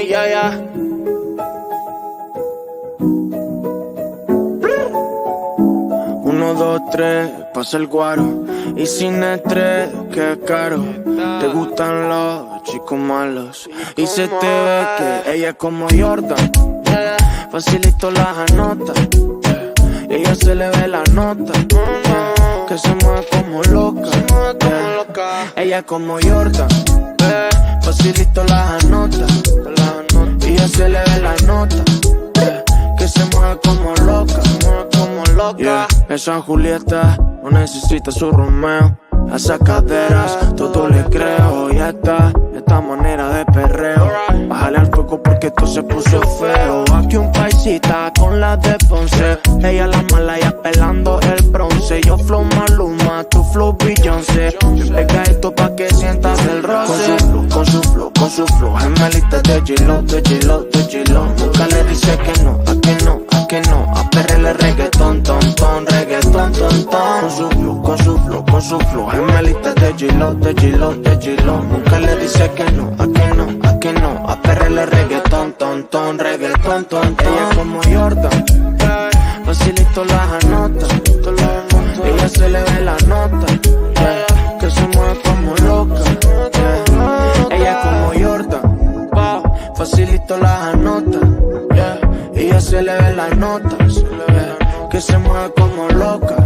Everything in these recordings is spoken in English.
Phoney, yeah. 1, 2, 3, pasa el guaro. Y sin estrés, que caro. Te gustan los chicos malos. Y se te ve que ella es como Jordan. Facilito las anota. Y ella se le ve la nota. Que se mueve como loca. Ella es como Jordan. Facilito las anota. Y ella se le ve la nota. Que se mueve como loca. Yeah. Esa Julieta no necesita su Romeo. A esas caderas todo le creo. Y esta manera de perreo. Bájale al fuego porque esto se puso feo. Aquí un paisita con la de Ponce. Ella la mala y apelando el bronce. Yo flow Maluma, tu flow Beyoncé. Pega esto pa' que sientas el roce. Con su flow gemelita de J-Lo, de J-Lo, de J-Lo. Nunca le dice que no, a que no, a que no. A perrele reggaetón, ton, reggaetón, ton. Con su flow gemelita de J-Lo, de J-Lo, de J-Lo. Nunca le dice que no, a que no, a que no. A perrele reggaetón, ton, reggaetón, ton. Ella es como Jordan, facilito las anota. Ella se le ve la nota, que se mueve como loca. Ella es como Jordan, facilito las anota. Ella se le ve la nota, que se mueve como loca.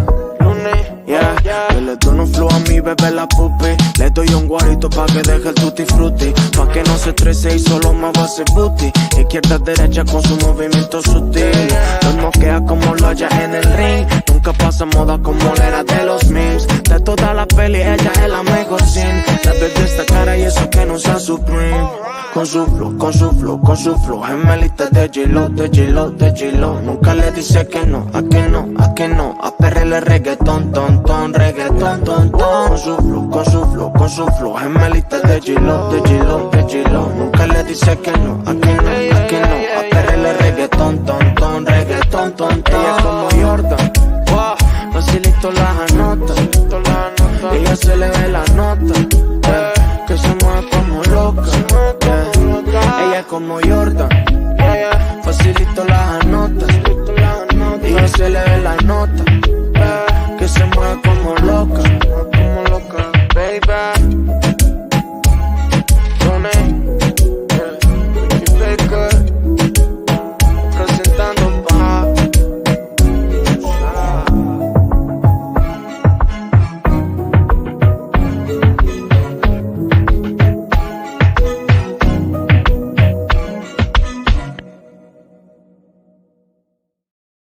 Yeah. Yo le doy un flow a mi bebé la pupi. Le doy un guarito pa' que deje el tutti frutti. Pa' que no se estrese y solo me va a hacer booty. Izquierda, derecha con su movimiento sutil. Nos moquea como lo haya en el ring. Nunca pasa moda como la era de los memes. De toda la peli ella es la mejor sin. La de esta cara y eso que no sea Supreme. Con su flow gemelita de J-Lo, de J-Lo, de J-Lo. Nunca le dice que no, a que no, a que no. A perrele reggaetón, ton, reggaetón, ton. Con su flow gemelita de J-Lo, de J-Lo, de J-Lo. Nunca le dice que no, a que no, a que no. A perrele reggaetón, ton, reggaetón, ton. Ella es como Jordan, facilito las anota. Ella se le ve la nota, que se mueve como loca. Ella es como Jordan, facilito las anota. Ella se le ve la nota, que se mueve como loca, baby. Presentando pa'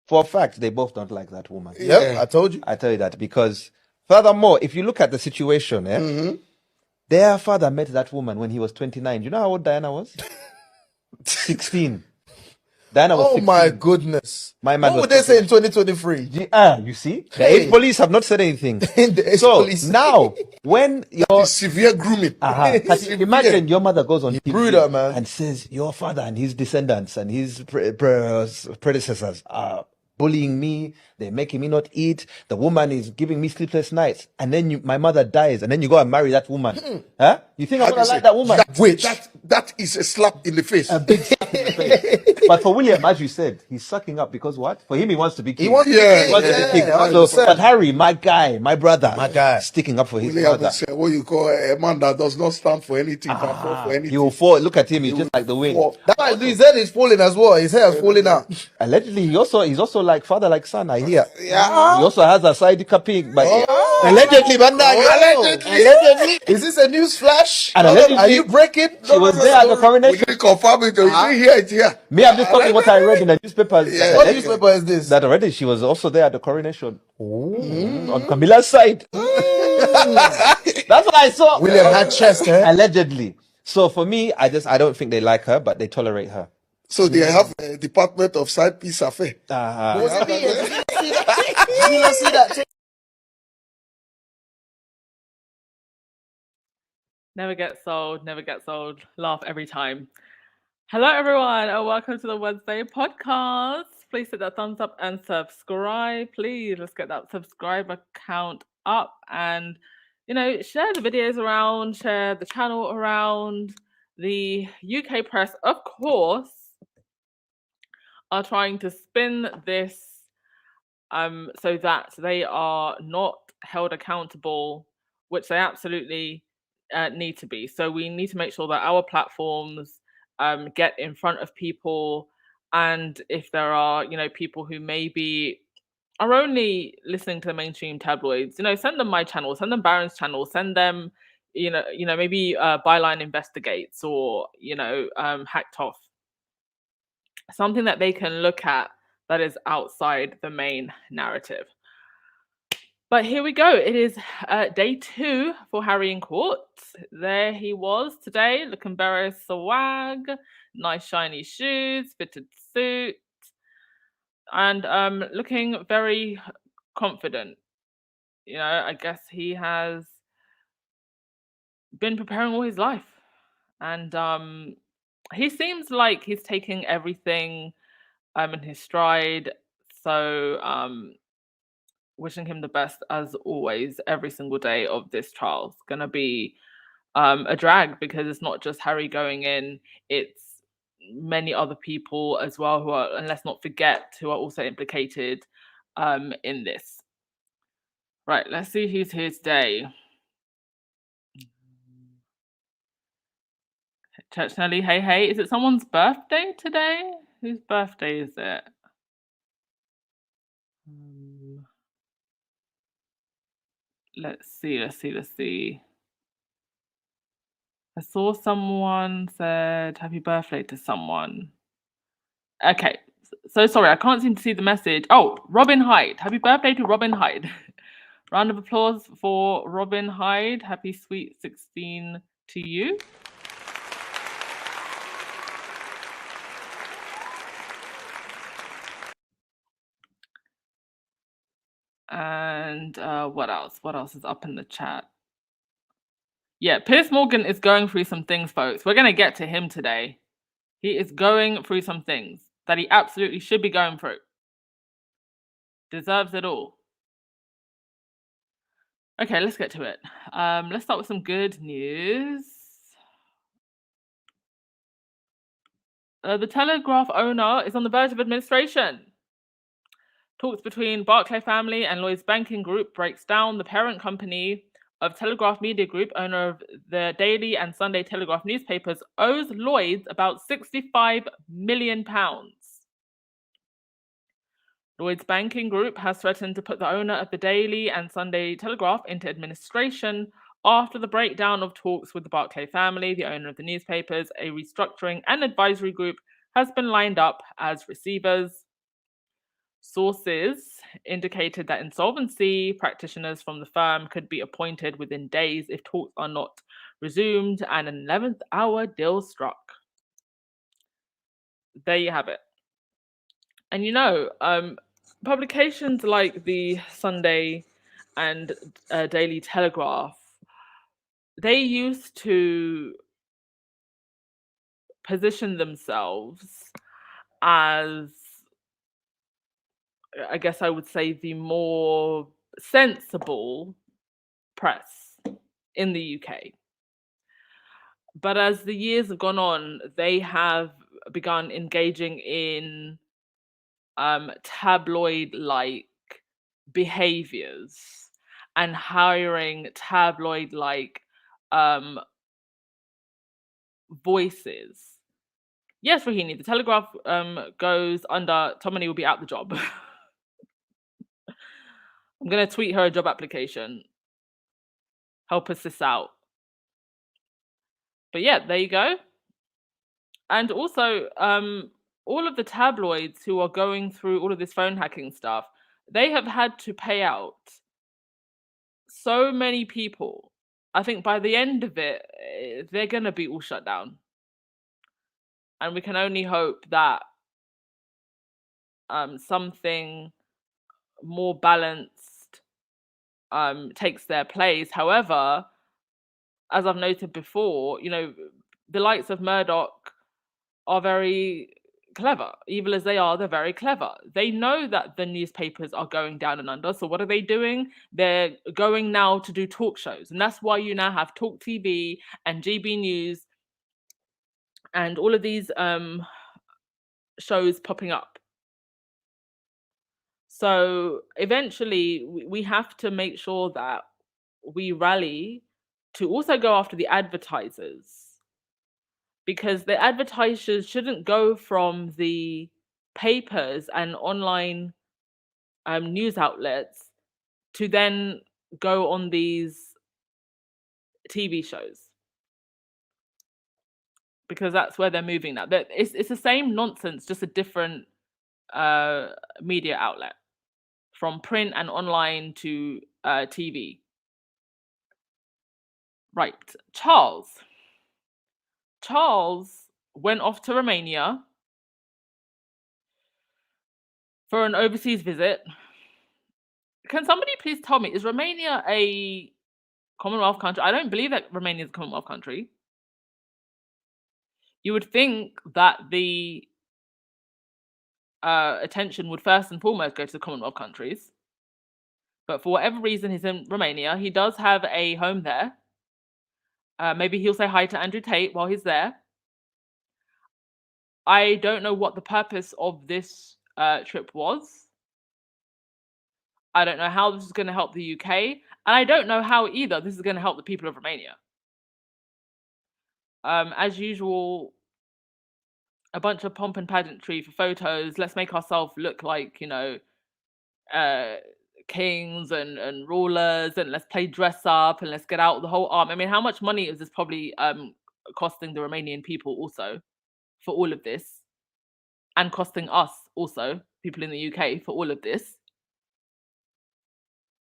For a fact, they both don't like that woman. Yep, I told you. I tell you that because, furthermore, if you look at the situation, their father met that woman when he was 29. Do you know how old Diana was? 16. Diana was 16. Oh my goodness. My man What was would they say in 2023? you see? The age police have not said anything. The age So police. now, when your Severe grooming. imagine your mother goes on TV brutal, man. and says your father and his descendants and his predecessors are bullying me, they're making me not eat, the woman is giving me sleepless nights, and then my mother dies, and then you go and marry that woman. Huh? You think I'm gonna like that woman? That is a slap in the face. A big slap in the face. But for William, as you said, he's sucking up because what? For him, he wants to be king. He wants to be king. So, but Harry, my guy, my brother, sticking up for his William brother. is what you call a man that does not stand for anything, can fall for anything. He will fall. Look at him; he's just like the wind. That's why his head is falling as well. His hair is falling out. Allegedly, he's also like father, like son. I hear. Yeah. He also has a side cupping, but Allegedly, man. Allegedly. Is this a news flash? And allegedly, are you breaking? She was there at the We coronation. didn't confirm it, you didn't hear it here. Me, I'm just talking what I read in the newspapers. What newspaper is this? That already she was also there at the coronation. On Camilla's side. That's what I saw. William had chest, eh? Allegedly. So for me, I don't think they like her, but they tolerate her. So they have a Department of Side Peace Affair. Was it me? Did you not see that? Never gets old, never gets old. Laugh every time. Hello, everyone, and welcome to the Wednesday podcast. Please hit that thumbs up and subscribe. Please, let's get that subscriber count up and, share the videos around, share the channel around, the UK press, of course, are trying to spin this so that they are not held accountable, which they absolutely need to be. So we need to make sure that our platforms get in front of people, and if there are, people who maybe are only listening to the mainstream tabloids, send them my channel, send them Baron's channel, send them, maybe Byline Investigates or Hacked Off, something that they can look at that is outside the main narrative. But here we go. It is day 2 for Harry in court. There he was today, looking very swag, nice shiny shoes, fitted suit, and looking very confident. I guess he has been preparing all his life, and he seems like he's taking everything in his stride. So wishing him the best as always. Every single day of this trial is gonna be a drag, because it's not just Harry going in, it's many other people as well who are, and let's not forget, who are also implicated in this. Right, let's see who's here today. Church Nelly, hey, is it someone's birthday today? Whose birthday is it? Let's see. I saw someone said happy birthday to someone. Okay, so sorry, I can't seem to see the message. Oh, Robin Hyde. Happy birthday to Robin Hyde. Round of applause for Robin Hyde. Happy sweet 16 to you. And what else? What else is up in the chat? Yeah, Piers Morgan is going through some things, folks. We're going to get to him today. He is going through some things that he absolutely should be going through. Deserves it all. Okay, let's get to it. Let's start with some good news. The Telegraph owner is on the verge of administration. Talks between Barclay family and Lloyds Banking Group breaks down. The parent company of Telegraph Media Group, owner of the Daily and Sunday Telegraph newspapers, owes Lloyds about £65 million. Lloyds Banking Group has threatened to put the owner of the Daily and Sunday Telegraph into administration after the breakdown of talks with the Barclay family, the owner of the newspapers. A restructuring and advisory group has been lined up as receivers. Sources indicated that insolvency practitioners from the firm could be appointed within days if talks are not resumed, and an 11th hour deal struck. There you have it. And publications like the Sunday and Daily Telegraph, they used to position themselves as, I guess I would say, the more sensible press in the UK. But as the years have gone on, they have begun engaging in tabloid-like behaviors and hiring tabloid-like voices. Yes, Rahini, the Telegraph goes under, Tomini will be out the job. I'm going to tweet her a job application. Help us this out. But yeah, there you go. And also, all of the tabloids who are going through all of this phone hacking stuff, they have had to pay out so many people. I think by the end of it, they're going to be all shut down. And we can only hope that something more balanced takes their place. However, as I've noted before, the likes of Murdoch are very clever. Evil as they are, they're very clever. They know that the newspapers are going down and under. So what are they doing? They're going now to do talk shows. And that's why you now have Talk TV and GB News and all of these shows popping up. So eventually we have to make sure that we rally to also go after the advertisers, because the advertisers shouldn't go from the papers and online news outlets to then go on these TV shows, because that's where they're moving now. It's the same nonsense, just a different media outlet, from print and online to TV. Right. Charles went off to Romania for an overseas visit. Can somebody please tell me, is Romania a Commonwealth country? I don't believe that Romania is a Commonwealth country. You would think that the attention would first and foremost go to the Commonwealth countries. But for whatever reason, he's in Romania. He does have a home there. Maybe he'll say hi to Andrew Tate while he's there. I don't know what the purpose of this trip was. I don't know how this is going to help the UK. And I don't know how either this is going to help the people of Romania. As usual, a bunch of pomp and pageantry for photos. Let's make ourselves look like, kings and rulers, and let's play dress up, and let's get out the whole arm. I mean, how much money is this probably costing the Romanian people also for all of this, and costing us also, people in the UK, for all of this?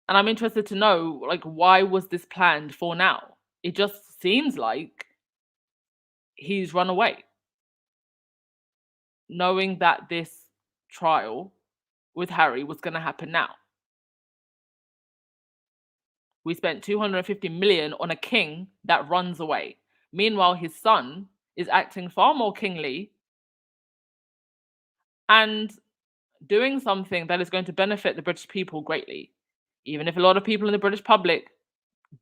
And I'm interested to know, like, why was this planned for now? It just seems like he's run away, knowing that this trial with Harry was going to happen now. We spent 250 million on a king that runs away. Meanwhile, his son is acting far more kingly and doing something that is going to benefit the British people greatly, even if a lot of people in the British public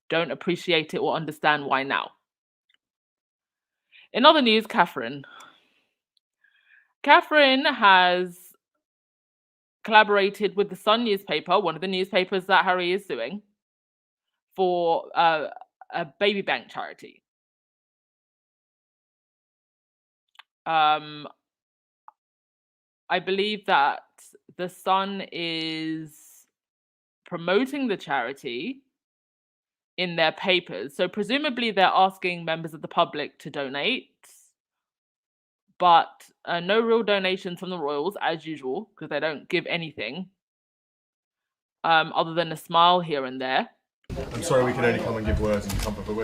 don't appreciate it or understand why now. In other news, Catherine has collaborated with the Sun newspaper, one of the newspapers that Harry is suing, for a baby bank charity. I believe that the Sun is promoting the charity in their papers. So presumably they're asking members of the public to donate, but no real donations from the royals, as usual, because they don't give anything other than a smile here and there. I'm sorry we can only come and give words and comfort, but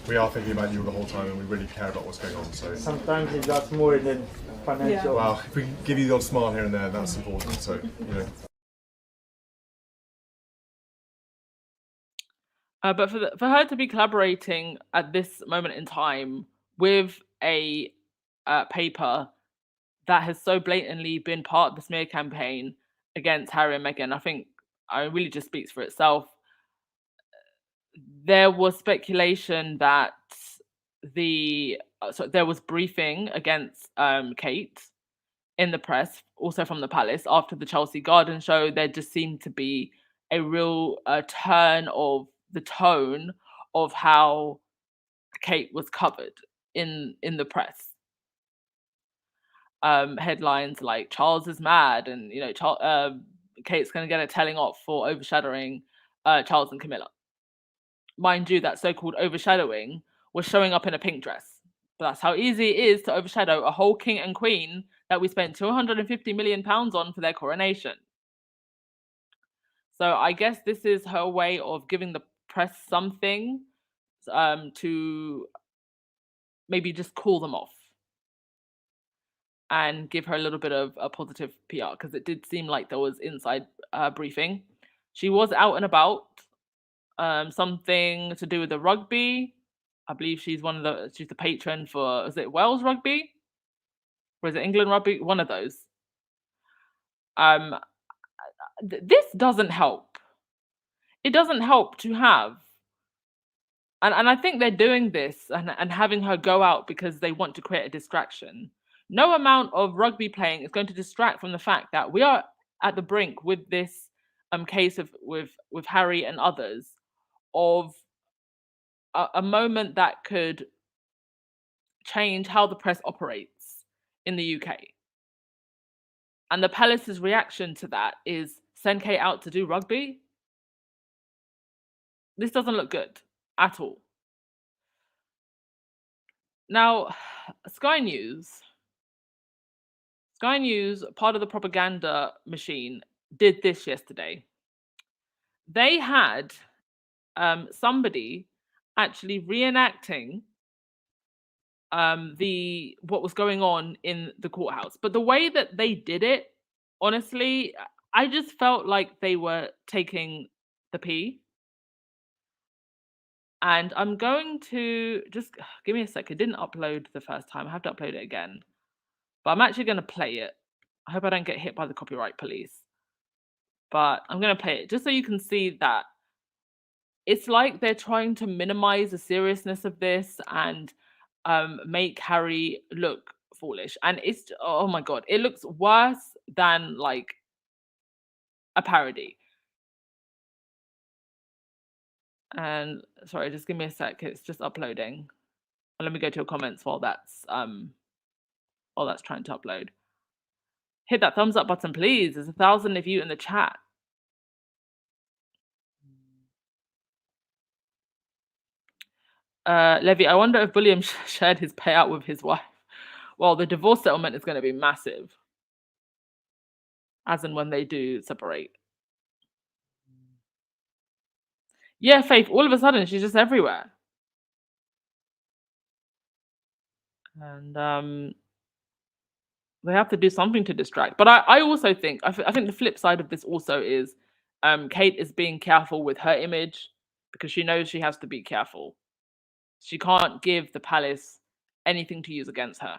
we are thinking about you the whole time, and we really care about what's going on. So sometimes it's just more than financial. Well, if we can give you the odd smile here and there, that's important. So But for her to be collaborating at this moment in time with a paper that has so blatantly been part of the smear campaign against Harry and Meghan, I think it really just speaks for itself. There was speculation that there was briefing against Kate in the press, also from the palace, after the Chelsea Garden show. There just seemed to be a real turn of the tone of how Kate was covered in the press. Headlines like "Charles is mad" and Kate's going to get a telling off for overshadowing Charles and Camilla. Mind you, that so-called overshadowing was showing up in a pink dress. But that's how easy it is to overshadow a whole king and queen that we spent £250 million on for their coronation. So I guess this is her way of giving the press something to maybe just cool them off and give her a little bit of a positive PR, because it did seem like there was inside briefing. She was out and about, something to do with the rugby. I believe she's the patron for, is it Wales rugby? Or is it England rugby? One of those. This doesn't help. It doesn't help to have And I think they're doing this and having her go out because they want to create a distraction. No amount of rugby playing is going to distract from the fact that we are at the brink with this case of with Harry and others of a moment that could change how the press operates in the UK. And the Palace's reaction to that is send Kate out to do rugby. This doesn't look good at all. Now, Sky News, part of the propaganda machine, did this yesterday. They had somebody actually reenacting what was going on in the courthouse. But the way that they did it, honestly, I just felt like they were taking the pee. And I'm going to just give me a sec. It didn't upload the first time. I have to upload it again. But I'm actually going to play it. I hope I don't get hit by the copyright police. But I'm going to play it just so you can see that it's like they're trying to minimize the seriousness of this and make Harry look foolish. And it's, oh my God, it looks worse than like a parody. And sorry, just give me a sec. It's just uploading. Let me go to your comments while that's trying to upload. Hit that thumbs up button, please. There's 1,000 of you in the chat. Levy, I wonder if William shared his payout with his wife. Well, the divorce settlement is going to be massive, as in when they do separate. Yeah, Faith, all of a sudden, she's just everywhere. And they have to do something to distract. But I also think, I think the flip side of this also is Kate is being careful with her image because she knows she has to be careful. She can't give the palace anything to use against her.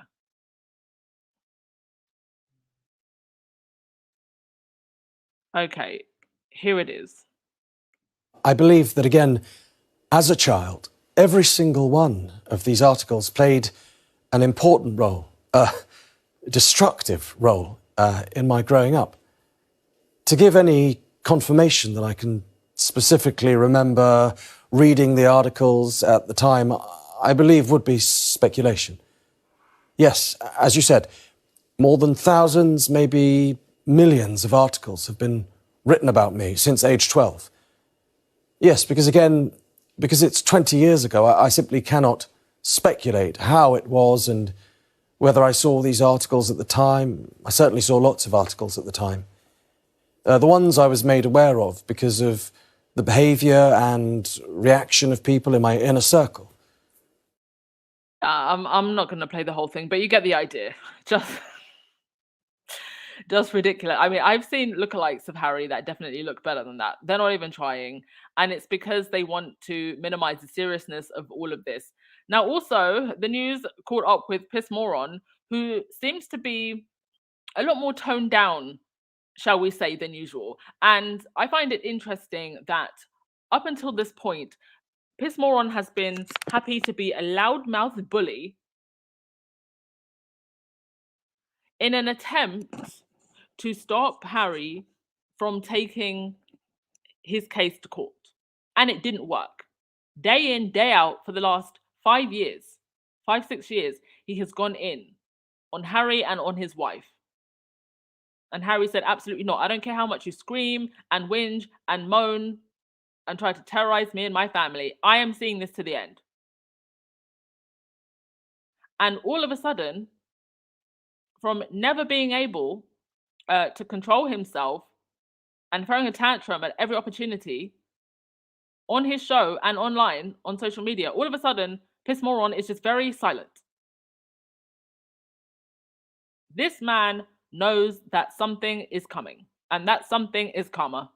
Okay, here it is. I believe that, again, as a child, every single one of these articles played an important role, a destructive role in my growing up. To give any confirmation that I can specifically remember reading the articles at the time, I believe would be speculation. Yes, as you said, more than thousands, maybe millions of articles have been written about me since age 12. Yes, because it's 20 years ago, I simply cannot speculate how it was and whether I saw these articles at the time. I certainly saw lots of articles at the time. The ones I was made aware of because of the behaviour and reaction of people in my inner circle. I'm not going to play the whole thing, but you get the idea. Just ridiculous. I mean, I've seen lookalikes of Harry that definitely look better than that. They're not even trying. And it's because they want to minimize the seriousness of all of this. Now, also, the news caught up with Piers Morgan, who seems to be a lot more toned down, shall we say, than usual. And I find it interesting that up until this point, Piers Morgan has been happy to be a loudmouthed bully in an attempt to stop Harry from taking his case to court. And it didn't work. Day in, day out, for the last 5 years, 6 years, he has gone in on Harry and on his wife. And Harry said, absolutely not. I don't care how much you scream and whinge and moan and try to terrorize me and my family. I am seeing this to the end. And all of a sudden, from never being able to control himself and throwing a tantrum at every opportunity on his show and online on social media, all of a sudden, Piers Morgan is just very silent. This man knows that something is coming, and that something is karma.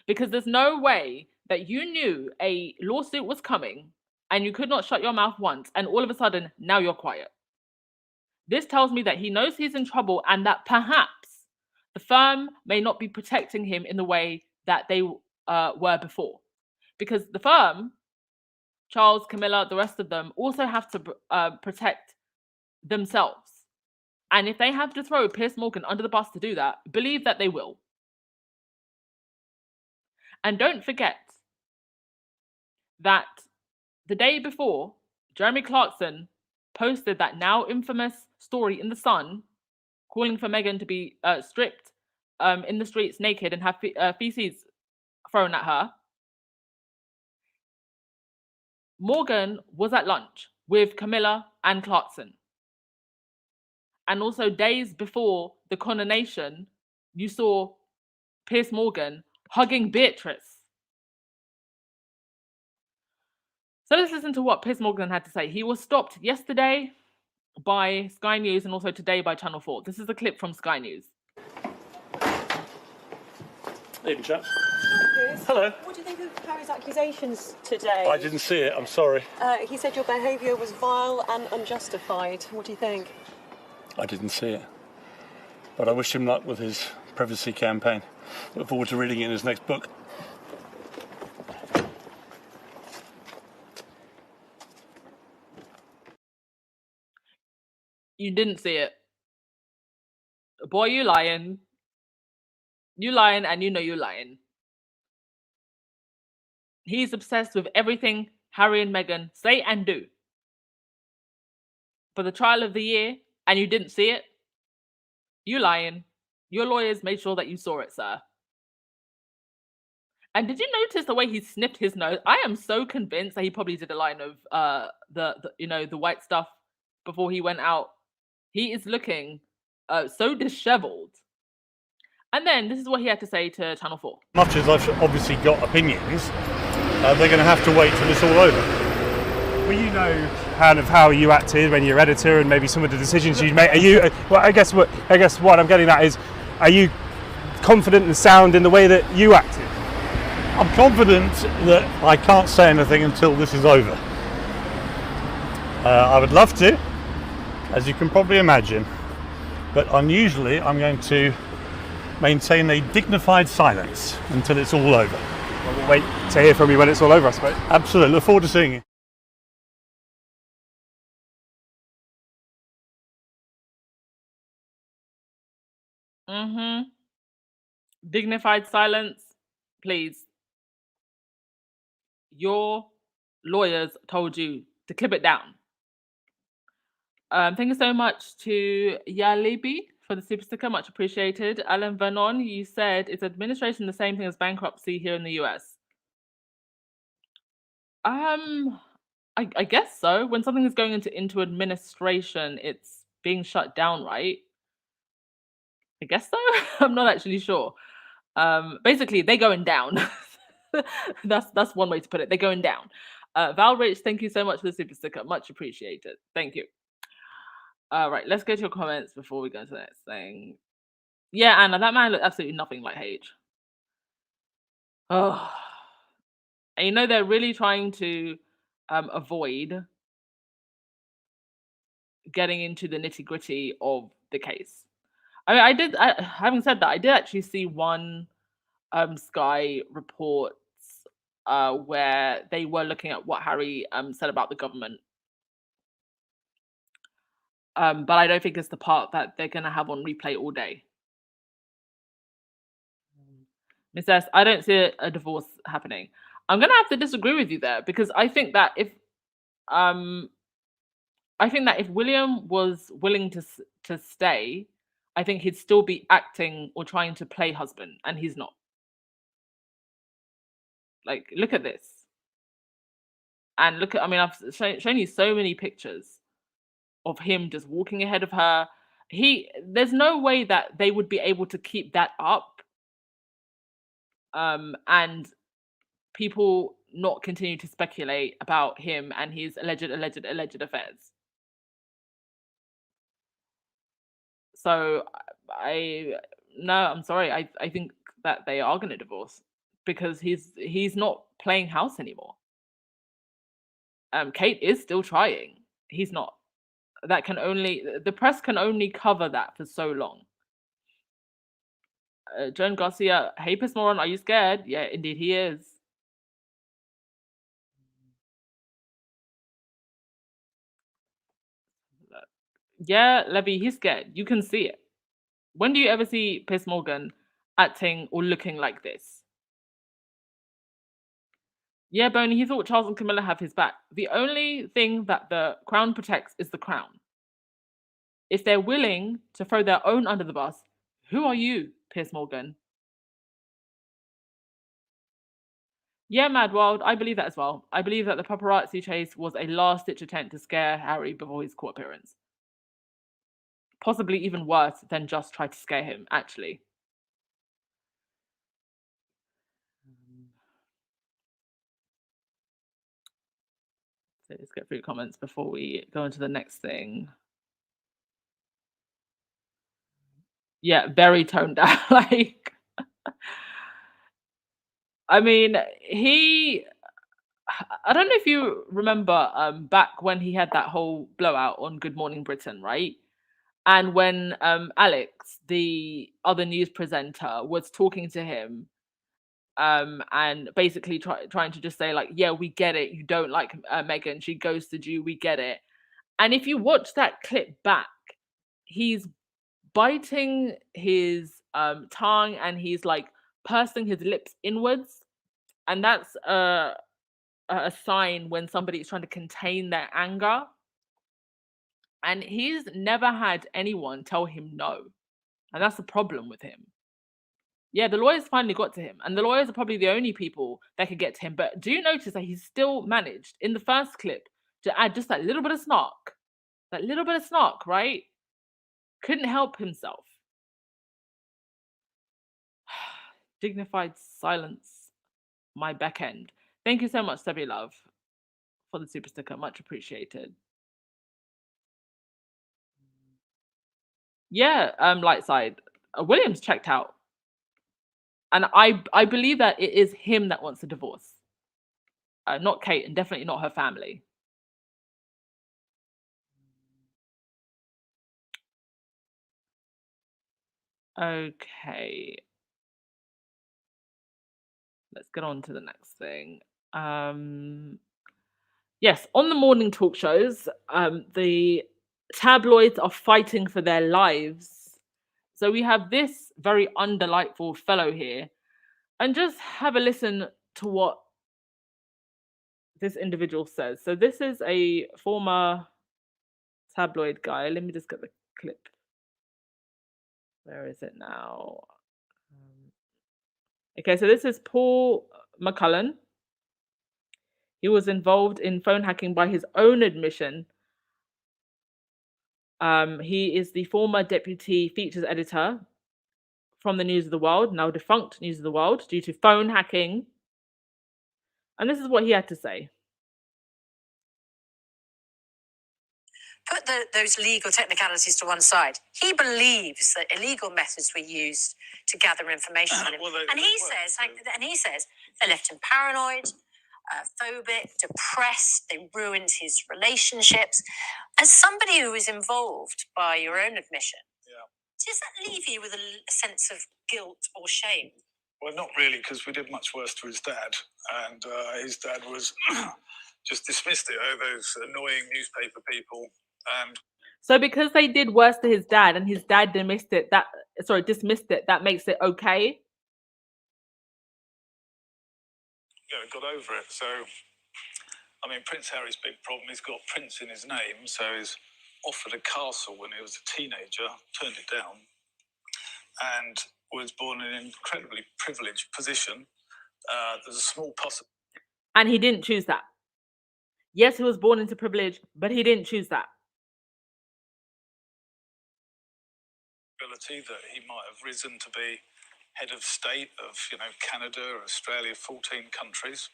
Because there's no way that you knew a lawsuit was coming and you could not shut your mouth once, and all of a sudden, now you're quiet. This tells me that he knows he's in trouble and that perhaps the firm may not be protecting him in the way that they were before. Because the firm Charles, Camilla, the rest of them also have to protect themselves. And if they have to throw Piers Morgan under the bus to do that, believe that they will. And don't forget that the day before, Jeremy Clarkson posted that now infamous story in The Sun, calling for Meghan to be stripped in the streets naked and have feces thrown at her. Morgan was at lunch with Camilla and Clarkson. And also days before the coronation, you saw Piers Morgan hugging Beatrice. So let's listen to what Piers Morgan had to say. He was stopped yesterday by Sky News and also today by Channel 4. This is a clip from Sky News. Evening, chaps. Piers. Hello. What do you think of Harry's accusations today? I didn't see it, I'm sorry. He said your behaviour was vile and unjustified. What do you think? I didn't see it. But I wish him luck with his privacy campaign. Look forward to reading it in his next book. You didn't see it. Boy, you lying. You lying and you know you're lying. He's obsessed with everything Harry and Meghan say and do. For the trial of the year, and you didn't see it, you lying. Your lawyers made sure that you saw it, sir. And did you notice the way he sniffed his nose? I am so convinced that he probably did a line of the white stuff before he went out. He is looking so disheveled. And then this is what he had to say to Channel 4. Much as I've obviously got opinions, they're going to have to wait till it's all over. Well, you know kind of how you acted when you're editor and maybe some of the decisions you made. Are you? Well, I guess what I'm getting at is, are you confident and sound in the way that you acted? I'm confident that I can't say anything until this is over. I would love to, as you can probably imagine, but unusually I'm going to maintain a dignified silence until it's all over. Well, we'll wait to hear from you when it's all over, I suppose. Absolutely, look forward to seeing you. Dignified silence, please. Your lawyers told you to clip it down. Thank you so much to Yalibi for the super sticker, much appreciated. Alan Vernon, you said, is administration the same thing as bankruptcy here in the US? I guess so. When something is going into administration, it's being shut down, right? I guess so. I'm not actually sure. Basically, they're going down. That's one way to put it. They're going down. Val Rich, thank you so much for the super sticker. Much appreciated. Thank you. Right, let's go to your comments before we go to the next thing. Yeah, Anna, that man looked absolutely nothing like Hage. Oh, and you know they're really trying to avoid getting into the nitty gritty of the case. I mean, having said that, I did actually see one Sky reports where they were looking at what Harry said about the government. But I don't think it's the part that they're going to have on replay all day. Miss S, I don't see a divorce happening. I'm going to have to disagree with you there, because I think that if William was willing to stay, I think he'd still be acting or trying to play husband, and he's not. Like, look at this. And look at, I mean, I've shown you so many pictures of him just walking ahead of her. There's no way that they would be able to keep that up. And people not continue to speculate about him and his alleged affairs. So I'm sorry. I think that they are going to divorce, because he's not playing house anymore. Kate is still trying. He's not. The press can only cover that for so long. Joan Garcia, hey Piers Morgan, are you scared? Yeah, indeed he is. Yeah, Levy, he's scared. You can see it. When do you ever see Piers Morgan acting or looking like this? Yeah, Boney, he thought Charles and Camilla have his back. The only thing that the crown protects is the crown. If they're willing to throw their own under the bus, who are you, Piers Morgan? Yeah, Mad World, I believe that as well. I believe that the paparazzi chase was a last-ditch attempt to scare Harry before his court appearance. Possibly even worse than just try to scare him, actually. So let's get through comments before we go into the next thing. Yeah, very toned down. Like, I mean, I don't know if you remember back when he had that whole blowout on Good Morning Britain, right? And when Alex, the other news presenter, was talking to him and basically trying to just say, like, yeah, we get it. You don't like Meghan. She ghosted you. We get it. And if you watch that clip back, he's biting his tongue and he's like pursing his lips inwards. And that's a sign when somebody is trying to contain their anger. And he's never had anyone tell him no. And that's the problem with him. Yeah, the lawyers finally got to him. And the lawyers are probably the only people that could get to him. But do you notice that he's still managed in the first clip to add just that little bit of snark? That little bit of snark, right? Couldn't help himself. Dignified silence, my back end. Thank you so much, Sebi Love, for the super sticker. Much appreciated. Yeah, light side. Williams checked out. And I believe that it is him that wants a divorce. Not Kate, and definitely not her family. Okay. Let's get on to the next thing. Yes, on the morning talk shows, the tabloids are fighting for their lives. So we have this very undelightful fellow here. And just have a listen to what this individual says. So this is a former tabloid guy. Let me just get the clip. Where is it now? Okay, so this is Paul McCullen. He was involved in phone hacking by his own admission. He is the former deputy features editor from the News of the World, now defunct News of the World, due to phone hacking. And this is what he had to say. Put those legal technicalities to one side. He believes that illegal methods were used to gather information on him. And he says they left him paranoid, phobic, depressed, they ruined his relationships. As somebody who was involved by your own admission, does that leave you with a sense of guilt or shame? Well, not really, because we did much worse to his dad, and his dad was just dismissed it. Oh, those annoying newspaper people. And so because they did worse to his dad and his dad dismissed it, that makes it okay? Yeah, got over it. So, I mean, Prince Harry's big problem, he's got Prince in his name, so he's offered a castle when he was a teenager, turned it down, and was born in an incredibly privileged position. There's a small possibility. And he didn't choose that. Yes, he was born into privilege, but he didn't choose that. That he might have risen to be head of state of, Canada, Australia, 14 countries.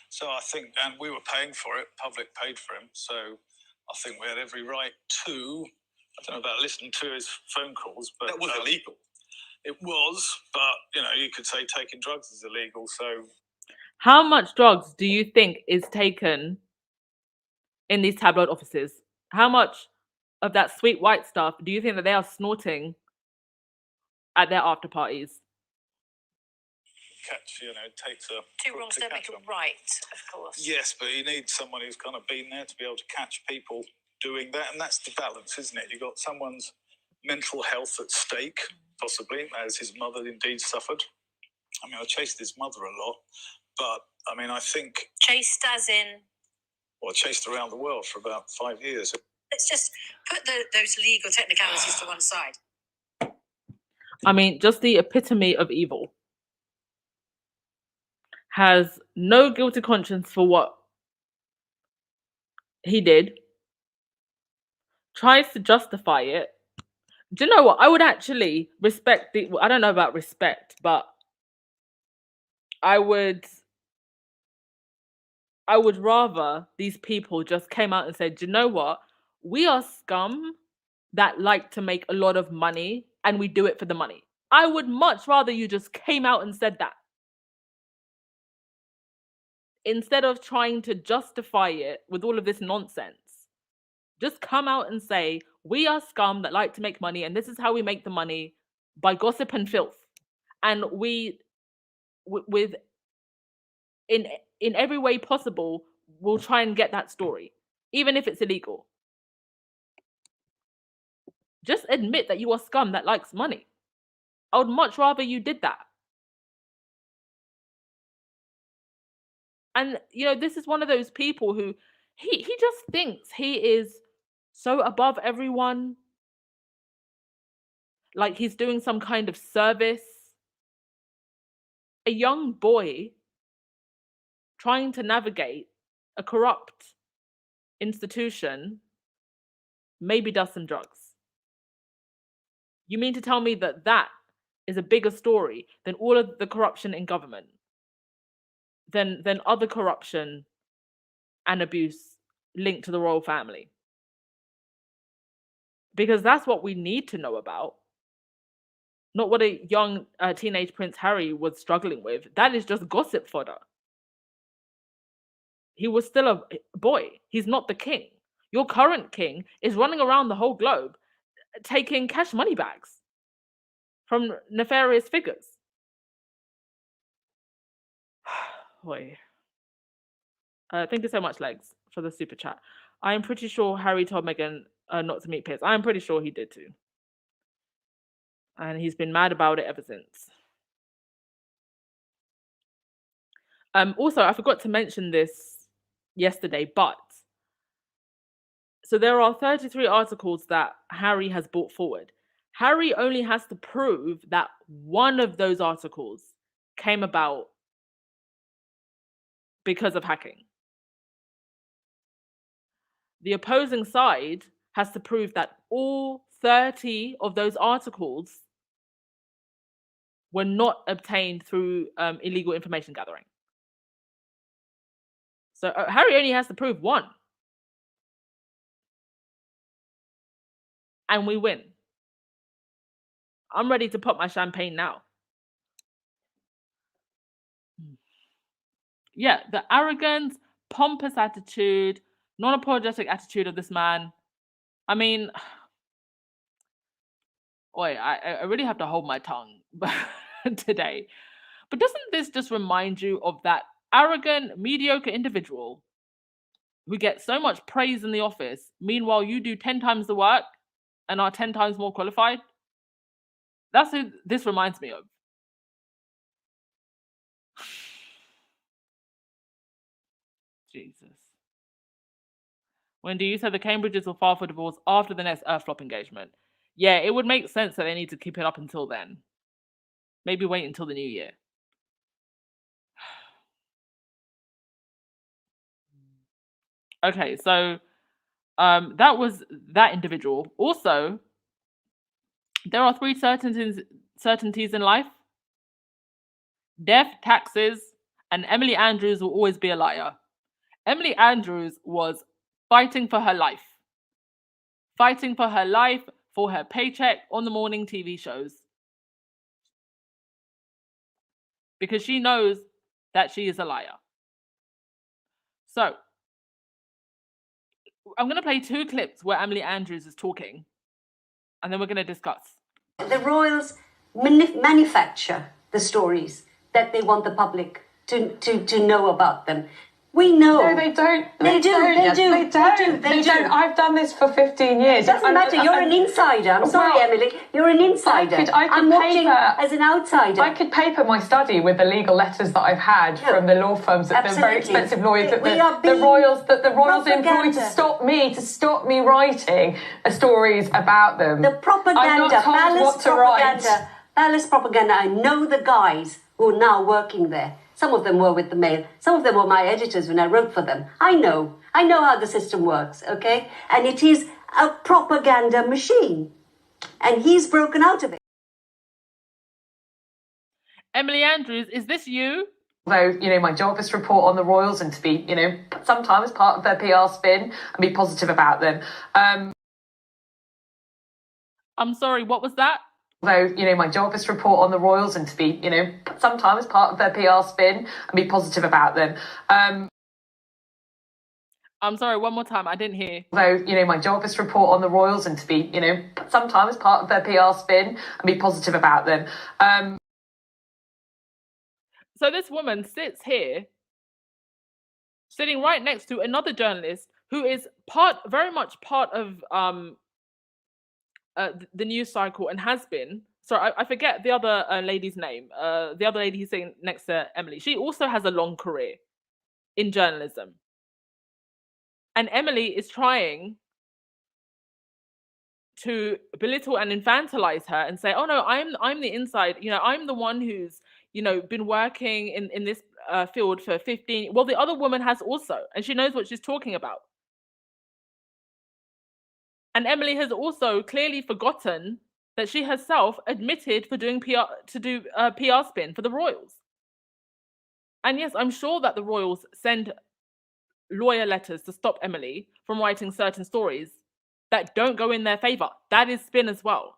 So I think, and we were paying for it, public paid for him. So I think we had every right to, I don't know about listening to his phone calls, but that was illegal. It was, but you could say taking drugs is illegal. So how much drugs do you think is taken in these tabloid offices? How much of that sweet white stuff do you think that they are snorting at their after parties? Catch, it takes a two wrongs don't make a right, of course. Yes, but you need someone who's kind of been there to be able to catch people doing that, and that's the balance, isn't it? You've got someone's mental health at stake, possibly, as his mother indeed suffered. I mean, I chased his mother a lot, but I mean, I think... Chased as in? Well, I chased around the world for about 5 years. Let's just put those legal technicalities to one side. I mean, just the epitome of evil. Has no guilty conscience for what he did. Tries to justify it. Do you know what? I would actually respect I don't know about respect, but I would rather these people just came out and said, do you know what? We are scum that like to make a lot of money and we do it for the money. I would much rather you just came out and said that. Instead of trying to justify it with all of this nonsense. Just come out and say, we are scum that like to make money, and this is how we make the money, by gossip and filth. And in every way possible, we'll try and get that story, even if it's illegal. Just admit that you are scum that likes money. I would much rather you did that. And, you know, this is one of those people who, he just thinks he is so above everyone. Like he's doing some kind of service. A young boy trying to navigate a corrupt institution maybe does some drugs. You mean to tell me that that is a bigger story than all of the corruption in government, than other corruption and abuse linked to the royal family? Because that's what we need to know about. Not what a young teenage Prince Harry was struggling with. That is just gossip fodder. He was still a boy. He's not the king. Your current king is running around the whole globe taking cash money bags from nefarious figures. Boy. Thank you so much, Legs, for the super chat. I am pretty sure Harry told Meghan not to meet Piers. I'm pretty sure he did too. And he's been mad about it ever since. Also, I forgot to mention this yesterday, but so there are 33 articles that Harry has brought forward. Harry only has to prove that one of those articles came about because of hacking. The opposing side has to prove that all 30 of those articles were not obtained through illegal information gathering. So Harry only has to prove one. And we win. I'm ready to pop my champagne now. Yeah, the arrogance, pompous attitude, non-apologetic attitude of this man. I mean, I really have to hold my tongue today. But doesn't this just remind you of that arrogant, mediocre individual who gets so much praise in the office, meanwhile you do 10 times the work and are 10 times more qualified? That's who this reminds me of. Jesus. Wendy, you said the Cambridges will file for divorce after the next Earthflop engagement. Yeah, it would make sense that they need to keep it up until then. Maybe wait until the new year. Okay, so that was that individual. Also, there are 3 certainties in life: death, taxes, and Emily Andrews will always be a liar. Emily Andrews was fighting for her life. Fighting for her life, for her paycheck on the morning TV shows. Because she knows that she is a liar. So, I'm going to play 2 clips where Emily Andrews is talking, and then we're going to discuss. The royals manufacture the stories that they want the public to know about them. We know. No, they don't. They do. They don't. I've done this for 15 years. It doesn't matter. You're an insider. I'm sorry, Emily. You're an insider. I'm watching as an outsider. I could paper my study with the legal letters that I've had from the law firms, the very expensive lawyers that the royals employ to stop me writing stories about them. The propaganda, I'm not told what to write. Palace propaganda. I know the guys who are now working there. Some of them were with the Mail. Some of them were my editors when I wrote for them. I know how the system works, okay? And it is a propaganda machine. And he's broken out of it. Emily Andrews, is this you? Although, my job is to report on the royals and to be, sometimes part of their PR spin and be positive about them. I'm sorry, what was that? Although, my job is to report on the royals and to be, sometimes part of their PR spin and be positive about them. I'm sorry, one more time, I didn't hear. Although, my job is to report on the royals and to be, sometimes part of their PR spin and be positive about them. So this woman sits here, sitting right next to another journalist who is very much part of the news cycle and has been. Sorry, I forget the other lady's name. The other lady who's sitting next to Emily. She also has a long career in journalism. And Emily is trying to belittle and infantilize her and say, "Oh no, I'm the inside. I'm the one who's been working in this field for 15." Well, the other woman has also, and she knows what she's talking about. And Emily has also clearly forgotten that she herself admitted for doing PR spin for the royals. And yes, I'm sure that the royals send lawyer letters to stop Emily from writing certain stories that don't go in their favor. That is spin as well.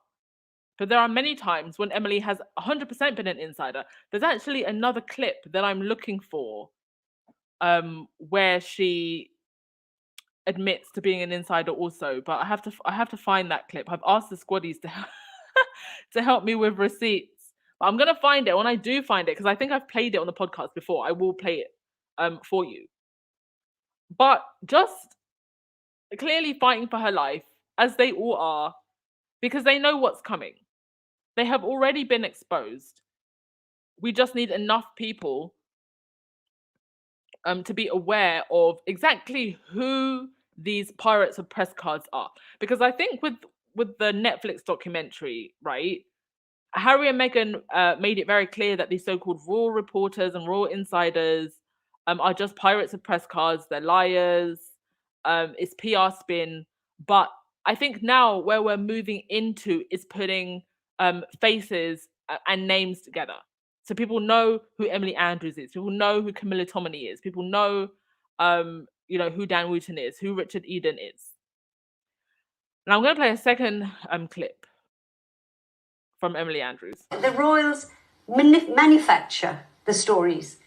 But there are many times when Emily has 100% been an insider. There's actually another clip that I'm looking for where she admits to being an insider also, but I have to find that clip. I've asked the squaddies to help me with receipts. But I'm gonna find it. When I do find it, because I think I've played it on the podcast before, I will play it for you. But just clearly fighting for her life, as they all are, because they know what's coming. They have already been exposed. We just need enough people to be aware of exactly who these pirates of press cards are. Because I think with the Netflix documentary, right, Harry and Meghan made it very clear that these so-called royal reporters and royal insiders are just pirates of press cards. They're liars. It's PR spin. But I think now where we're moving into is putting faces and names together. So people know who Emily Andrews is. People know who Camilla Tominey is. People know, who Dan Wooten is, who Richard Eden is. Now I'm going to play a second clip from Emily Andrews. The royals manufacture the stories.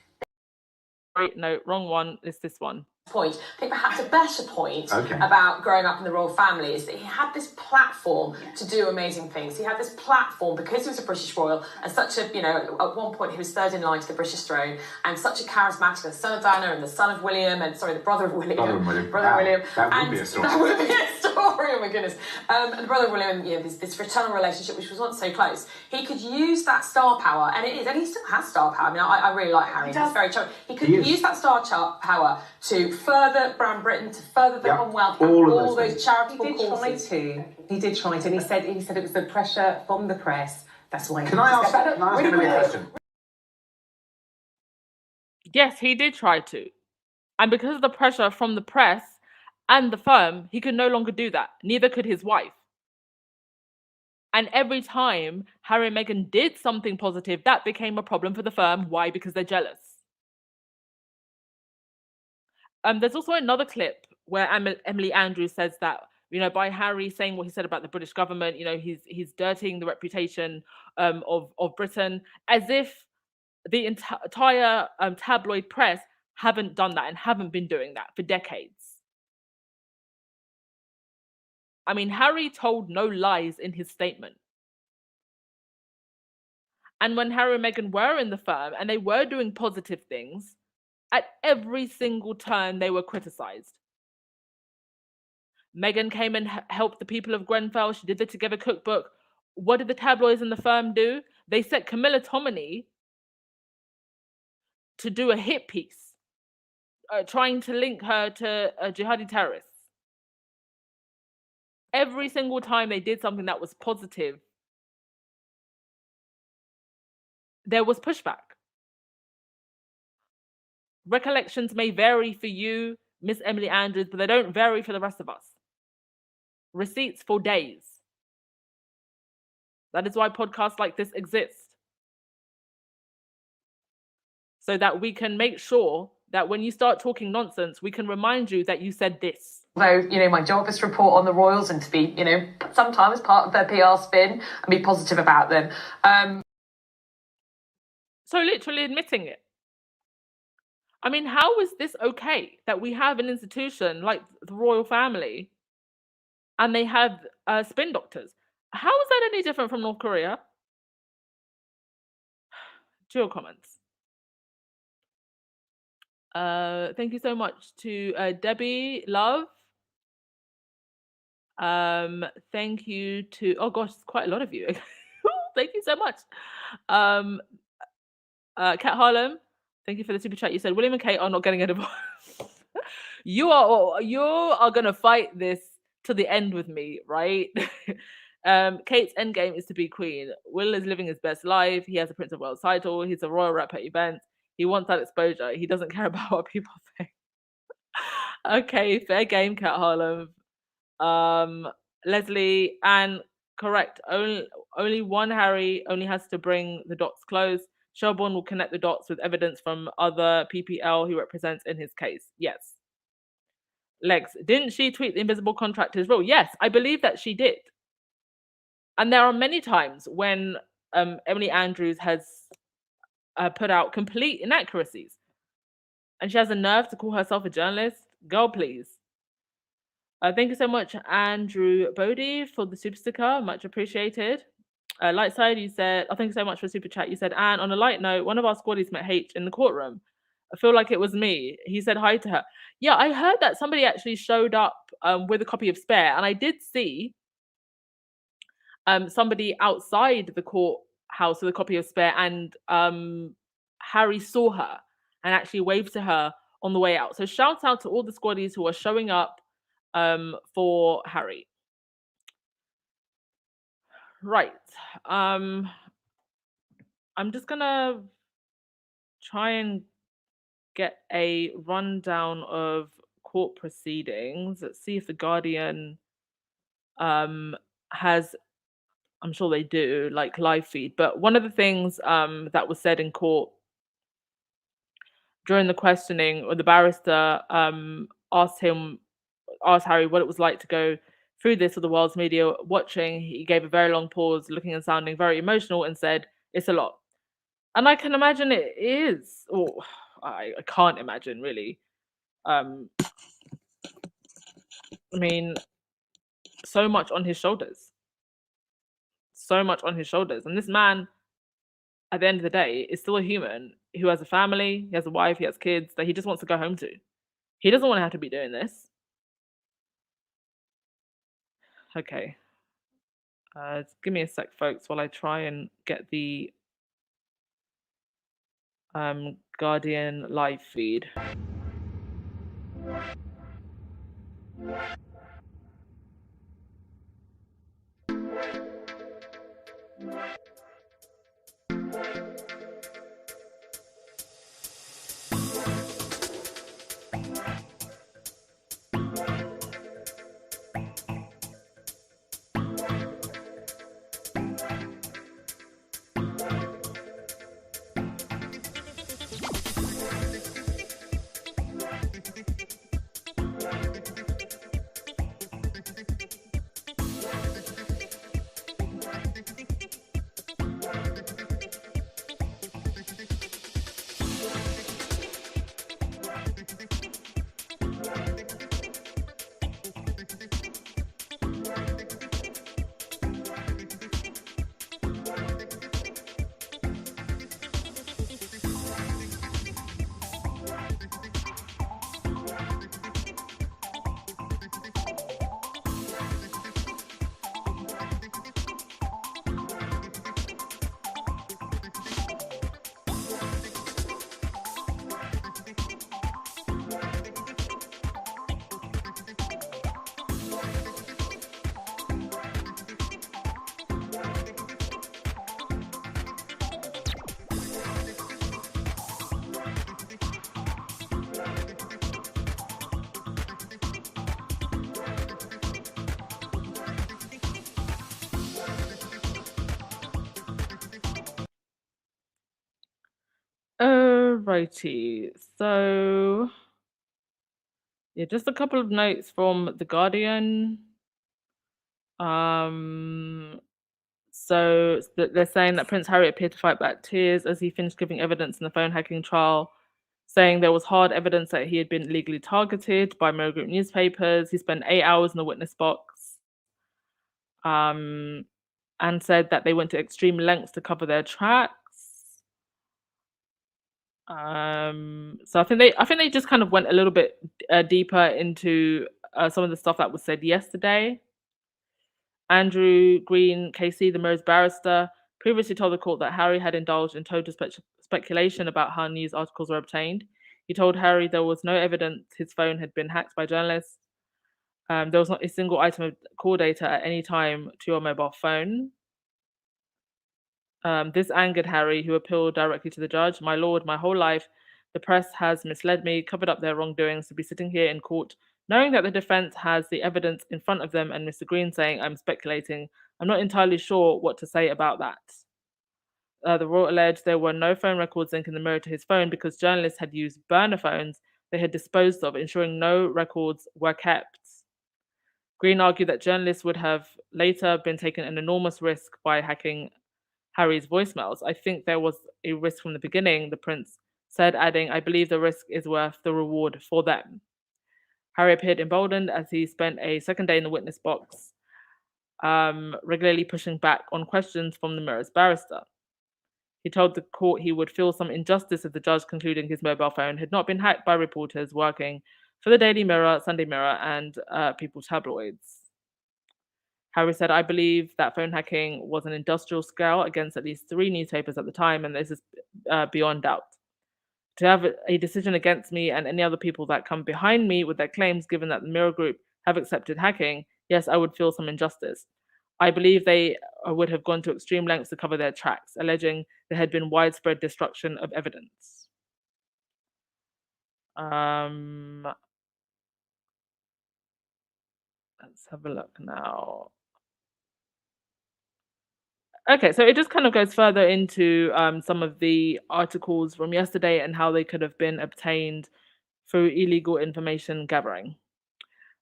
Wait, no, wrong one. It's this one. Point. I think perhaps a better point about growing up in the royal family is that he had this platform to do amazing things. He had this platform because he was a British royal and such a, at one point he was third in line to the British throne and such a charismatic, the son of Diana and the son of William and the brother of William. William. That would be a story. That would be a story, oh my goodness. And the brother of William, this fraternal relationship which was once so close. He could use that star power, and he still has star power. I mean, I really like Harry. He's very charming. He could use that star power to further Brand Britain, to further the Commonwealth, all those charitable causes. He did try to, and he said it was the pressure from the press. That's why. Can I ask Emily a question? Yes, he did try to, and because of the pressure from the press and the firm, he could no longer do that. Neither could his wife. And every time Harry and Meghan did something positive, that became a problem for the firm. Why? Because they're jealous. There's also another clip where Emily Andrews says that, by Harry saying what he said about the British government, he's dirtying the reputation of Britain, as if the entire tabloid press haven't done that and haven't been doing that for decades. I mean, Harry told no lies in his statement. And when Harry and Meghan were in the firm and they were doing positive things, At every single turn, they were criticised. Meghan came and helped the people of Grenfell. She did the Together cookbook. What did the tabloids and the firm do? They set Camilla Tominey to do a hit piece, trying to link her to jihadi terrorists. Every single time they did something that was positive, there was pushback. Recollections may vary for you, Miss Emily Andrews, but they don't vary for the rest of us. Receipts for days. That is why podcasts like this exist. So that we can make sure that when you start talking nonsense, we can remind you that you said this. Although, my job is to report on the royals and to be, sometimes part of their PR spin and be positive about them. So literally admitting it. I mean, how is this okay that we have an institution like the royal family and they have spin doctors? How is that any different from North Korea? To your comments. Thank you so much to Debbie Love. Thank you to, oh gosh, quite a lot of you. Thank you so much. Kat Harlem, thank you for the super chat. You said William and Kate are not getting a divorce. you are gonna fight this to the end with me, right? Kate's endgame is to be queen. Will is living his best life. He has a Prince of Wales title. He's a royal rep at events. He wants that exposure. He doesn't care about what people think. Okay, fair game, Kat Harlem. Leslie, and correct. Only one Harry only has to bring the dots close. Shelbourne will connect the dots with evidence from other PPL he represents in his case. Yes. Legs, didn't she tweet the invisible contractors rule? Yes, I believe that she did. And there are many times when Emily Andrews has put out complete inaccuracies. And she has the nerve to call herself a journalist. Girl, please. Thank you so much, Andrew Bodie, for the super sticker. Much appreciated. Lightside, you said, thank you so much for the super chat. You said, Anne, on a light note, one of our squaddies met H in the courtroom. I feel like it was me. He said hi to her. Yeah, I heard that somebody actually showed up with a copy of Spare. And I did see somebody outside the courthouse with a copy of Spare. And Harry saw her and actually waved to her on the way out. So shout out to all the squaddies who are showing up for Harry. Right. I'm just gonna try and get a rundown of court proceedings. Let's see if the Guardian has, I'm sure they do, like live feed. But one of the things that was said in court during the questioning, or the barrister asked Harry what it was like to go through this with the world's media watching. He gave a very long pause, looking and sounding very emotional, and said, "It's a lot." And I can imagine it is. Or I can't imagine, really. I mean, so much on his shoulders. So much on his shoulders. And this man, at the end of the day, is still a human who has a family, he has a wife, he has kids that he just wants to go home to. He doesn't want to have to be doing this. Okay. Give me a sec, folks, while I try and get the Guardian live feed. Alrighty, so yeah, just a couple of notes from The Guardian. So they're saying that Prince Harry appeared to fight back tears as he finished giving evidence in the phone hacking trial, saying there was hard evidence that he had been illegally targeted by Mirror Group newspapers. He spent 8 hours in the witness box, and said that they went to extreme lengths to cover their tracks. So I think they just kind of went a little bit deeper into some of the stuff that was said yesterday. Andrew Green KC, the Mirror's barrister, previously told the court that Harry had indulged in total speculation about how news articles were obtained. He told Harry there was no evidence his phone had been hacked by journalists. There was not a single item of call data at any time to your mobile phone. This angered Harry, who appealed directly to the judge. My lord, my whole life, the press has misled me, covered up their wrongdoings, to be sitting here in court, knowing that the defense has the evidence in front of them, and Mr. Green saying I'm speculating. I'm not entirely sure what to say about that. The Royal alleged there were no phone records linking the Mirror to his phone because journalists had used burner phones they had disposed of, ensuring no records were kept. Green argued that journalists would have later been taken an enormous risk by hacking Harry's voicemails. I think there was a risk from the beginning, the prince said, adding, I believe the risk is worth the reward for them. Harry appeared emboldened as he spent a second day in the witness box, regularly pushing back on questions from the Mirror's barrister. He told the court he would feel some injustice if the judge concluding his mobile phone had not been hacked by reporters working for the Daily Mirror, Sunday Mirror, and People's Tabloids. Harry said, I believe that phone hacking was an industrial scale against at least 3 newspapers at the time, and this is beyond doubt. To have a decision against me and any other people that come behind me with their claims, given that the Mirror Group have accepted hacking, yes, I would feel some injustice. I believe they would have gone to extreme lengths to cover their tracks, alleging there had been widespread destruction of evidence. Let's have a look now. Okay, so it just kind of goes further into some of the articles from yesterday and how they could have been obtained through illegal information gathering.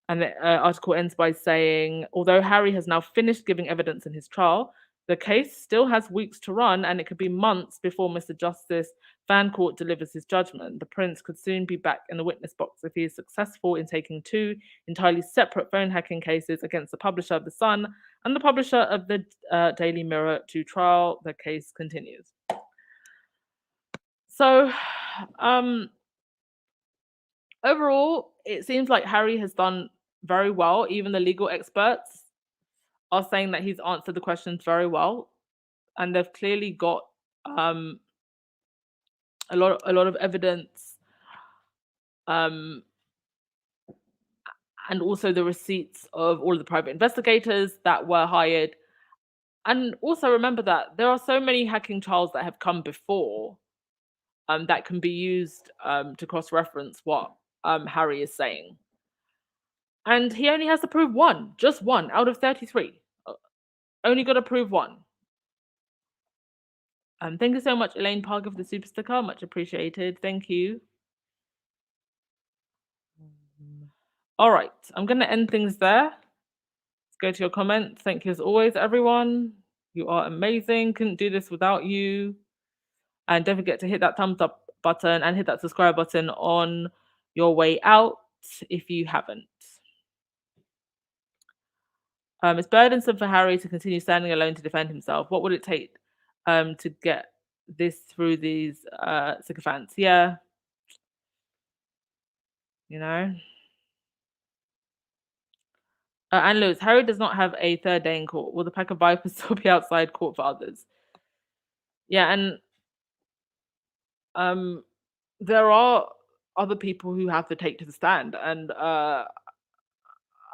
And the article ends by saying, although Harry has now finished giving evidence in his trial, the case still has weeks to run, and it could be months before Mr. Justice Fancourt delivers his judgment. The prince could soon be back in the witness box if he is successful in taking 2 entirely separate phone hacking cases against the publisher of The Sun and the publisher of the Daily Mirror to trial. The case continues. So, overall, it seems like Harry has done very well. Even the legal experts are saying that he's answered the questions very well, and they've clearly got a lot of evidence, and also the receipts of all of the private investigators that were hired. And also remember that there are so many hacking trials that have come before that can be used to cross-reference what Harry is saying. And he only has to prove one, just one out of 33. Only got to prove one. Thank you so much, Elaine Parker, for the super sticker. Much appreciated. Thank you. All right, I'm going to end things there. Let's go to your comments. Thank you as always, everyone. You are amazing. Couldn't do this without you. And don't forget to hit that thumbs up button and hit that subscribe button on your way out if you haven't. It's burdensome for Harry to continue standing alone to defend himself. What would it take to get this through these sycophants? Yeah. You know. And Lewis, Harry does not have a 3rd day in court. Will the pack of vipers still be outside court for others? Yeah, and there are other people who have to take to the stand, and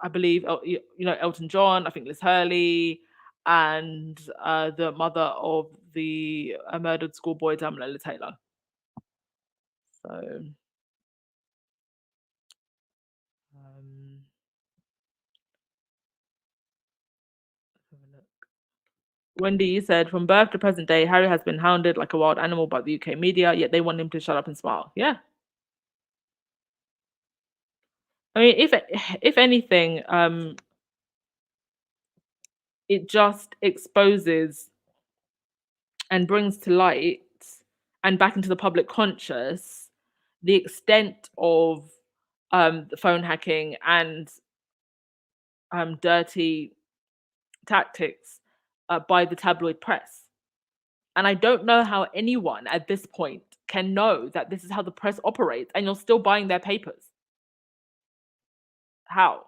I believe Elton John, I think Liz Hurley, and the mother of the murdered schoolboy Damilola Taylor. So let's have a look. Wendy said, from birth to present day, Harry has been hounded like a wild animal by the UK media, yet they want him to shut up and smile. Yeah. I mean, if anything, it just exposes and brings to light and back into the public conscious the extent of the phone hacking and dirty tactics by the tabloid press. And I don't know how anyone at this point can know that this is how the press operates and you're still buying their papers. How?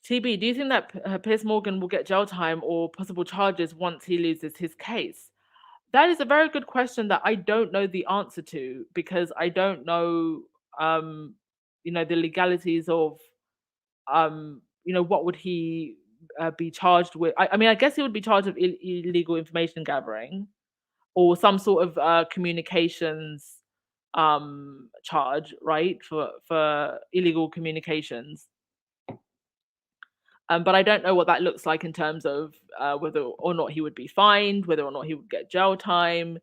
TB, do you think that Piers Morgan will get jail time or possible charges once he loses his case? That is a very good question that I don't know the answer to, because I don't know, the legalities of, what would he be charged with. I mean, I guess he would be charged with illegal information gathering or some sort of communications charge, right, for illegal communications. But I don't know what that looks like in terms of whether or not he would be fined, whether or not he would get jail time,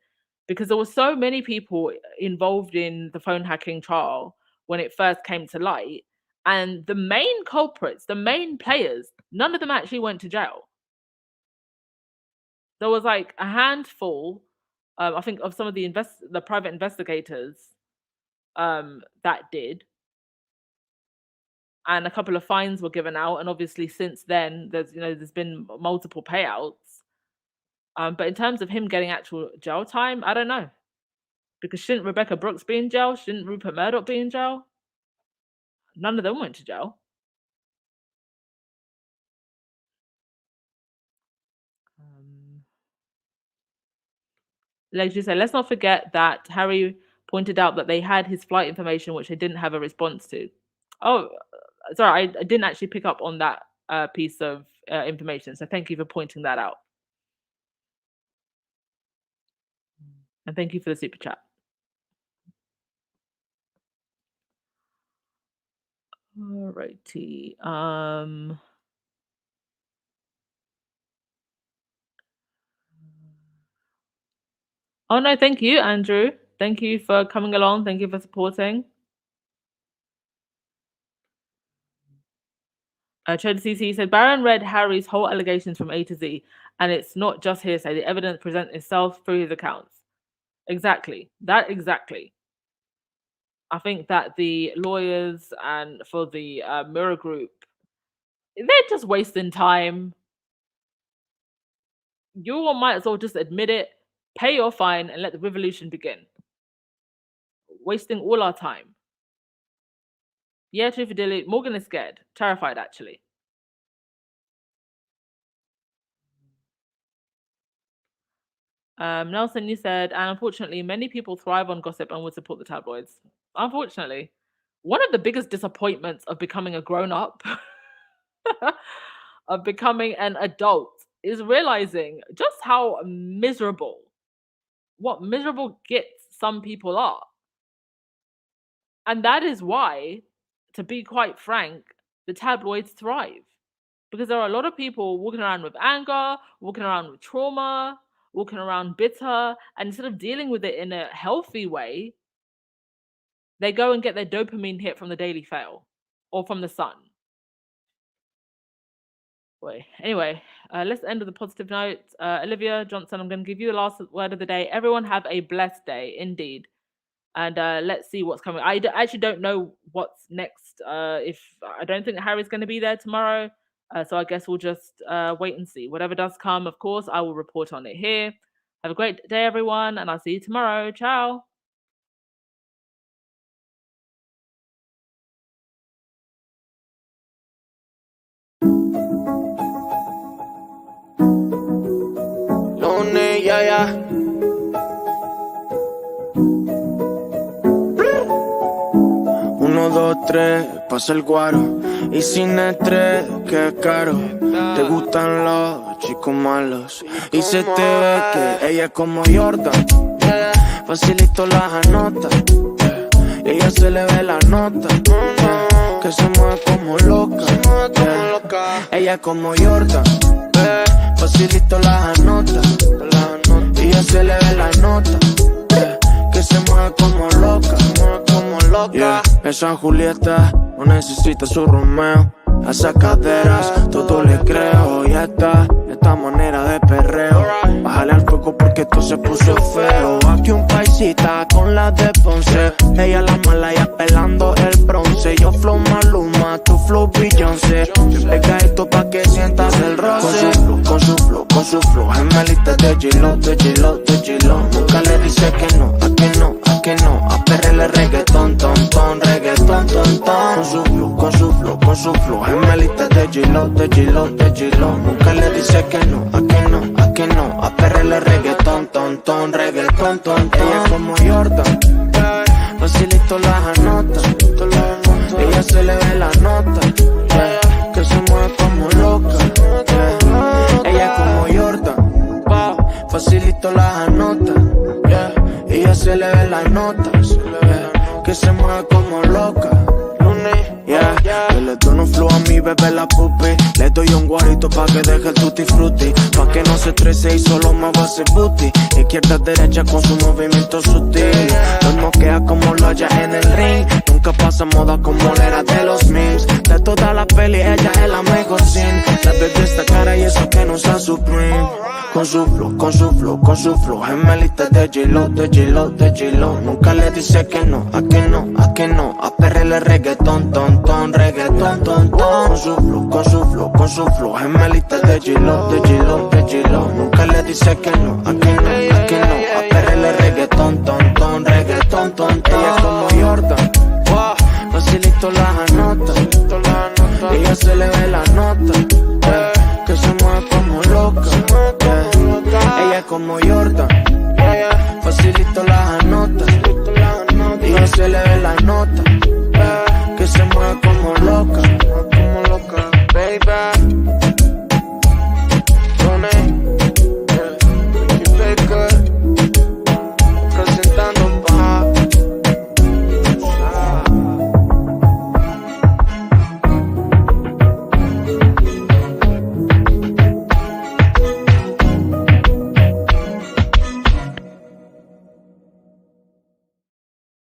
because there were so many people involved in the phone hacking trial when it first came to light. And the main culprits, the main players, none of them actually went to jail. There was like a handful, I think, of some of the private investigators that did. And a couple of fines were given out, and obviously since then there's been multiple payouts. But in terms of him getting actual jail time, I don't know, because shouldn't Rebecca Brooks be in jail? Shouldn't Rupert Murdoch be in jail? None of them went to jail. Like you said, let's not forget that Harry pointed out that they had his flight information, which they didn't have a response to. Oh, sorry, I didn't actually pick up on that piece of information. So thank you for pointing that out. And thank you for the super chat. Alrighty. Oh no, thank you, Andrew. Thank you for coming along. Thank you for supporting. Trader CC said, Baron read Harry's whole allegations from A to Z, and it's not just hearsay. The evidence presents itself through his accounts. Exactly. Exactly. I think that the lawyers and for the Mirror Group, they're just wasting time. You all might as well just admit it, pay your fine, and let the revolution begin. Wasting all our time. Yeah, Truth Dilly, Morgan is scared. Terrified, actually. Nelson, you said, and unfortunately, many people thrive on gossip and would support the tabloids. Unfortunately. One of the biggest disappointments of becoming a grown-up, of becoming an adult, is realizing just how what miserable gits some people are. And that is why, to be quite frank, the tabloids thrive. Because there are a lot of people walking around with anger, walking around with trauma, walking around bitter, and instead of dealing with it in a healthy way, they go and get their dopamine hit from the Daily Fail or from the Sun. Anyway, let's end with a positive note. Olivia Johnson, I'm going to give you the last word of the day. Everyone have a blessed day, indeed. And let's see what's coming. I actually don't know what's next. If I don't think Harry's going to be there tomorrow. So I guess we'll just wait and see. Whatever does come, of course, I will report on it here. Have a great day, everyone, and I'll see you tomorrow. Ciao. Lunes, yeah. 1, 2, 3, pasa el guaro. Y sin estrés, que caro. Te gustan los chicos malos. Y se te ve que ella es como Jordan. Facilito las anota. Y ella se le ve la nota. que se mueve como loca. Ella como Jordan, facilito las anota. Y ya se le ve la nota, que se mueve como loca. Esa Julieta no necesita su Romeo. A esas caderas todo le creo. Y esta manera de perreo, bájale al fuego porque esto se puso feo. Aquí un paisita con la de Ponce, ella la mala y apelando el bronce. Yo flow Maluma, tu flow Beyoncé. Bien pegadito pa' que sientas el roce. Con su flow, gemelita de G-Lo, de G-Lo, de G-Lo. Nunca le dice que no, a que no, a que no. A perrele reggaetón, ton, reggaetón, ton. Con su flow, gemelita de G-Lo, de G-Lo, de G-Lo. Nunca le dice que no, a que no, a que no. A perrele reggaetón, ton, reggaetón, ton. Ella como Jordan, facilito las anota. Ella se le ve la nota, que se mueve como loca. Ella como Jordan, facilito las anota. Ella se le ve la nota, que se mueve como loca. Yo le doy un flow a mi bebé la pupi. Le doy un guarito pa' que deje el tutti frutti, pa' que no se estrese y solo me va a hacer booty. Izquierda, derecha con su movimiento sutil. Nos moquea como lo haya en el ring. Nunca pasa moda como la era de los memes. De toda la peli ella es la mejor sin. La bebé esta cara y eso que no usa Supreme. Con su flow, gemelita de G-Lo, de G-Lo, de G-Lo. Nunca le dice que no, a que no, a que no. A perrele reggaetón, ton, reggaetón, ton. Con su flow, gemelita de G-Lo, de G-Lo, de G-Lo. Nunca le dice que no, a que no, a que no. A perrele reggaetón, ton, reggaetón, ton. Ella como